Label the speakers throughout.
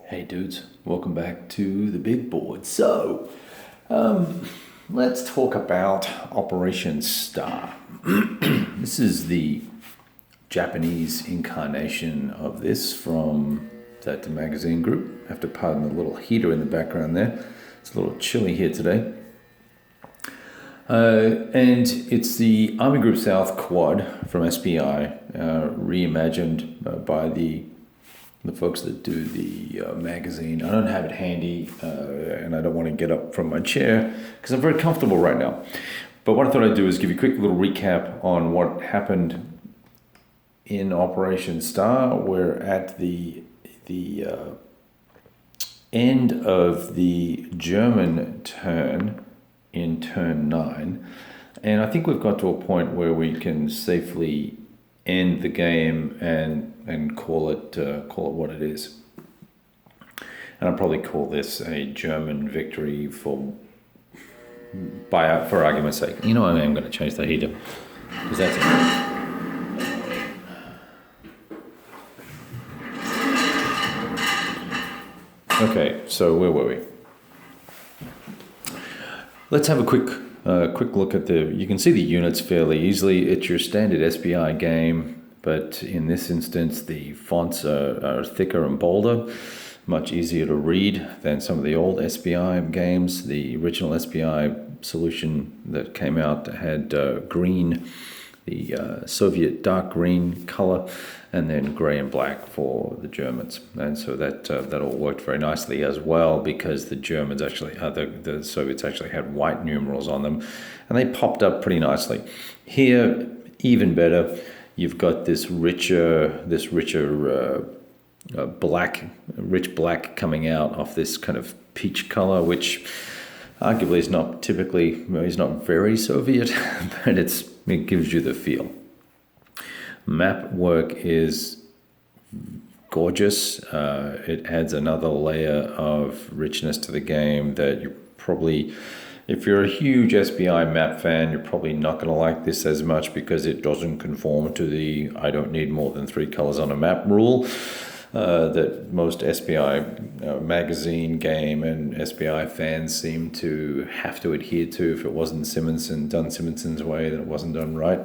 Speaker 1: Hey dudes, welcome back to the big board. Let's talk about Operation Star. This is the Japanese incarnation of this from that magazine group. I have to pardon the little heater in the background there. It's a little chilly here today. And it's the Army Group South Quad from SPI, reimagined by the folks that do the magazine. I don't have it handy, and I don't want to get up from my chair because I'm very comfortable right now. But what I thought I'd do is give you a quick little recap on what happened in Operation Star. We're at the end of the German turn in turn 9, and I think we've got to a point where we can safely end the game and call it what it is. And I'll probably call this a German victory for argument's sake. You know what, I'm going to change the heater because that's it. Okay, so where were we? Let's have a quick look at you can see the units fairly easily. It's your standard SPI game, but in this instance, the fonts are thicker and bolder, much easier to read than some of the old SPI games. The original SPI solution that came out had green, the Soviet dark green color, and then gray and black for the Germans. And so that all worked very nicely as well, because the Germans actually, the Soviets actually had white numerals on them, and they popped up pretty nicely. Here, even better, you've got this richer rich black coming out of this kind of peach color, which arguably is not very Soviet, but it gives you the feel. Map work is gorgeous. It adds another layer of richness to the game that you probably, if you're a huge SPI map fan, you're probably not going to like this as much because it doesn't conform to the I don't need more than 3 colors on a map rule that most SPI magazine game and SPI fans seem to have to adhere to. If it wasn't done Simonson's way, then it wasn't done right.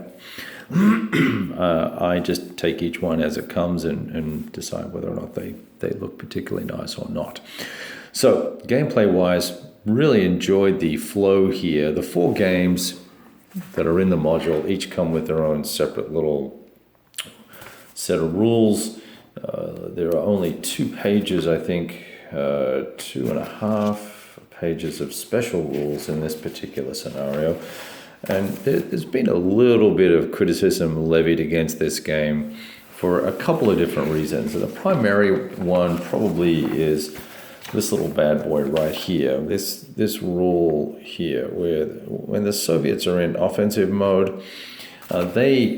Speaker 1: I just take each one as it comes and decide whether or not they look particularly nice or not. So gameplay wise, really enjoyed the flow here. The 4 games that are in the module each come with their own separate little set of rules. There are only 2 pages, I think, 2.5 pages of special rules in this particular scenario. And there's been a little bit of criticism levied against this game for a couple of different reasons. And the primary one probably is this little bad boy right here. This rule here, where when the Soviets are in offensive mode,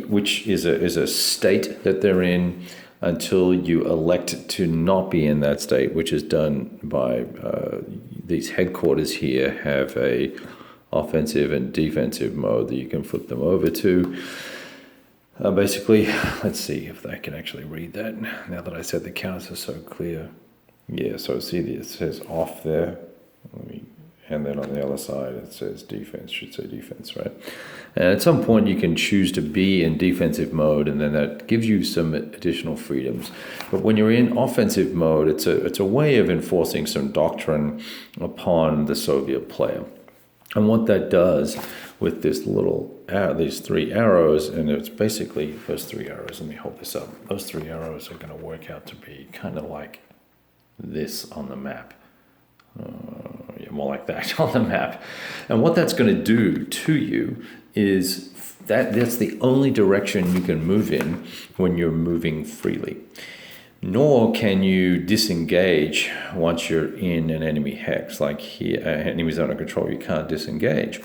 Speaker 1: which is a state that they're in until you elect to not be in that state, which is done by these headquarters here have a offensive and defensive mode that you can flip them over to. Basically, let's see if I can actually read that now that I said the counters are so clear. Yeah, so see, it says off there. And then on the other side, it says defense, should say defense, right? And at some point, you can choose to be in defensive mode, and then that gives you some additional freedoms. But when you're in offensive mode, it's a way of enforcing some doctrine upon the Soviet player. And what that does with this these 3 arrows, and it's basically those 3 arrows, let me hold this up. Those 3 arrows are going to work out to be kind of like this on the map. More like that on the map. And what that's going to do to you is that's the only direction you can move in when you're moving freely. Nor can you disengage once you're in an enemy hex. Like here, enemy zone of control, you can't disengage.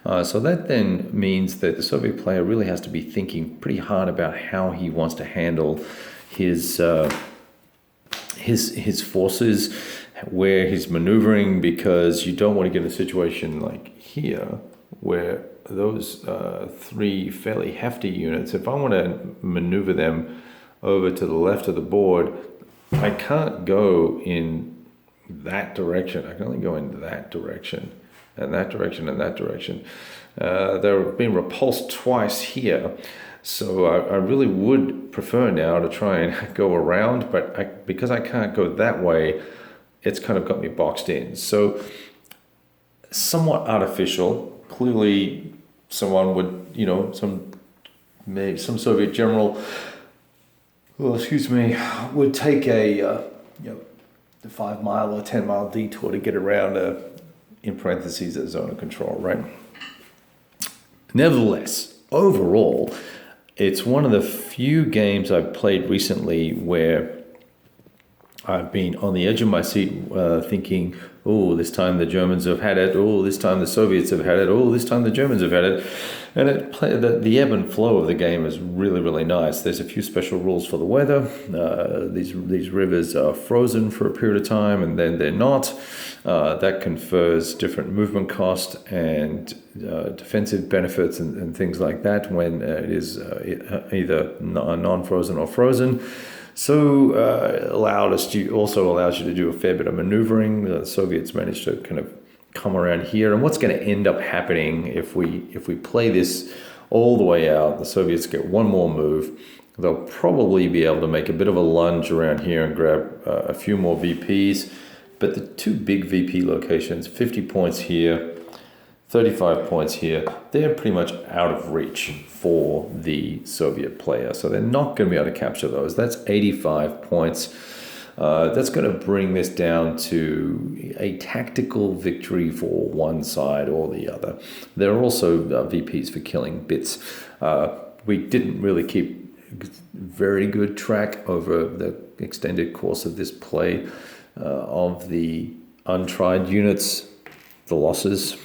Speaker 1: So that then means that the Soviet player really has to be thinking pretty hard about how he wants to handle his forces, where he's maneuvering, because you don't want to get in a situation like here where those 3 fairly hefty units, if I want to maneuver them over to the left of the board, I can't go in that direction. I can only go in that direction, and that direction, and that direction. They've been repulsed twice here. So I really would prefer now to try and go around, but because I can't go that way, it's kind of got me boxed in. So somewhat artificial. Clearly, someone would, some Soviet general, would take the 5 mile or 10 mile detour to get around in parentheses, a zone of control, right? Nevertheless, overall, it's one of the few games I've played recently where I've been on the edge of my seat thinking, oh, this time the Germans have had it. Oh, this time the Soviets have had it. Oh, this time the Germans have had it. And the ebb and flow of the game is really, really nice. There's a few special rules for the weather. These rivers are frozen for a period of time, and then they're not. That confers different movement cost and defensive benefits and things like that when it is either non-frozen or frozen. So allows you to do a fair bit of maneuvering. The Soviets managed to kind of come around here. And what's going to end up happening if we play this all the way out, the Soviets get one more move. They'll probably be able to make a bit of a lunge around here and grab a few more VPs. But the two big VP locations, 50 points here, 35 points here, they're pretty much out of reach for the Soviet player. So they're not going to be able to capture those. That's 85 points. That's going to bring this down to a tactical victory for one side or the other. There are also VPs for killing bits. We didn't really keep very good track over the extended course of this play of the untried units, the losses.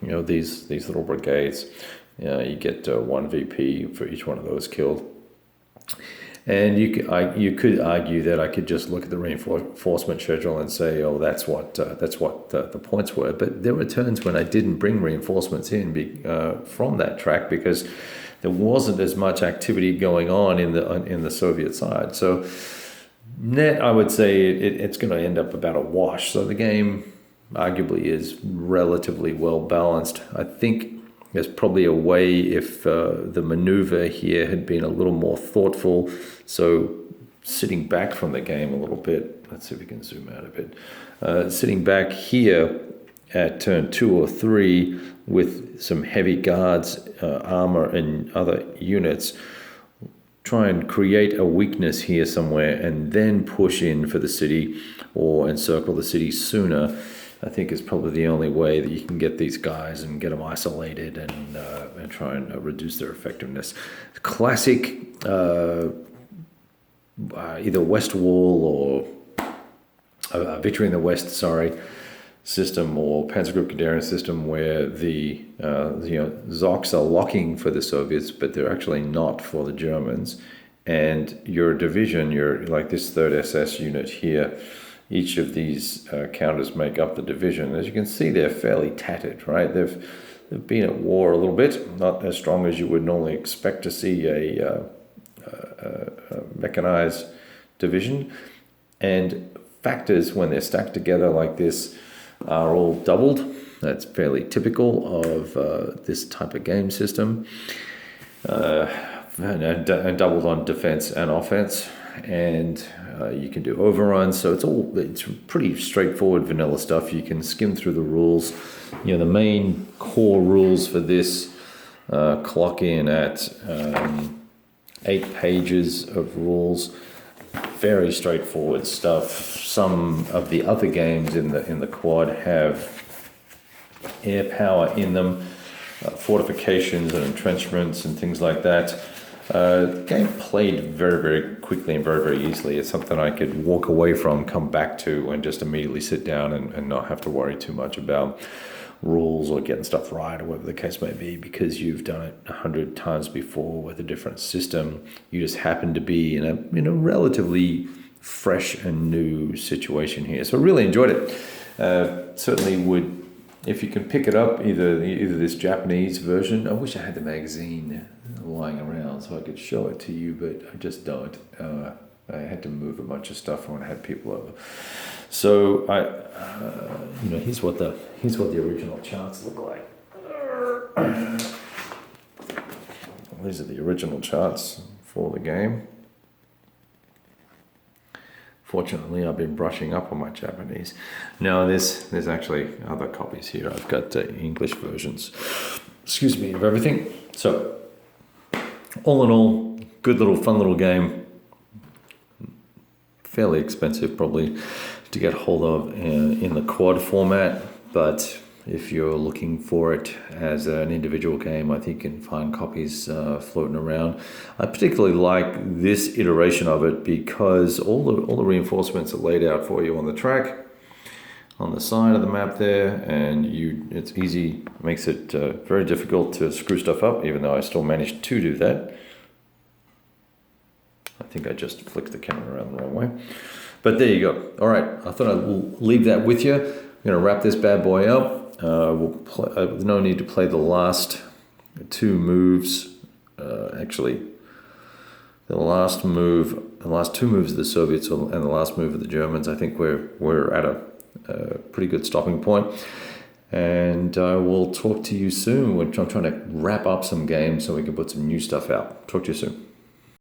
Speaker 1: These little brigades, you get one VP for each one of those killed. And you could argue that I could just look at the reinforcement schedule and say, oh, that's what the points were. But there were turns when I didn't bring reinforcements in from that track because there wasn't as much activity going on in the Soviet side. So net, I would say it's going to end up about a wash. So the game arguably is relatively well balanced. I think there's probably a way if the maneuver here had been a little more thoughtful. So sitting back from the game a little bit, let's see if we can zoom out a bit. Sitting back here at turn 2 or 3 with some heavy guards, armor and other units, try and create a weakness here somewhere and then push in for the city or encircle the city sooner, I think is probably the only way that you can get these guys and get them isolated and try and reduce their effectiveness. Classic either West Wall or Victory in the West, system or Panzer Group Guderian system where the Zoks are locking for the Soviets, but they're actually not for the Germans. And your division, you're like this 3rd SS unit here, each of these counters make up the division. As you can see, they're fairly tattered, right? They've been at war a little bit, not as strong as you would normally expect to see a mechanized division. And factors, when they're stacked together like this, are all doubled. That's fairly typical of this type of game system. And doubled on defense and offense. And you can do overruns, so it's pretty straightforward vanilla stuff. You can skim through the rules. The main core rules for this clock in at 8 pages of rules. Very straightforward stuff. Some of the other games in the quad have air power in them, fortifications and entrenchments and things like that. The game played very, very quickly and very, very easily. It's something I could walk away from, come back to, and just immediately sit down and not have to worry too much about rules or getting stuff right or whatever the case may be, because you've done it 100 times before with a different system. You just happen to be in a relatively fresh and new situation here. So I really enjoyed it. Certainly would, if you can pick it up, either this Japanese version. I wish I had the magazine lying around so I could show it to you, but I just don't. I had to move a bunch of stuff when I had people over. So here's what the original charts look like. These are the original charts for the game. Fortunately, I've been brushing up on my Japanese. Now, there's actually other copies here. I've got English versions, of everything. So, all in all, good little, fun little game. Fairly expensive, probably, to get hold of in the quad format. But if you're looking for it as an individual game, I think you can find copies floating around. I particularly like this iteration of it because all the reinforcements are laid out for you on the track, on the side of the map there, and it's easy, makes it very difficult to screw stuff up, even though I still managed to do that. I think I just flicked the camera around the wrong way. But there you go. All right, I thought I'd leave that with you. I'm going to wrap this bad boy up. There's no need to play the last two moves. Actually, the last two moves of the Soviets and the last move of the Germans. I think we're at a pretty good stopping point. And I will talk to you soon. I'm trying to wrap up some games so we can put some new stuff out. Talk to you soon.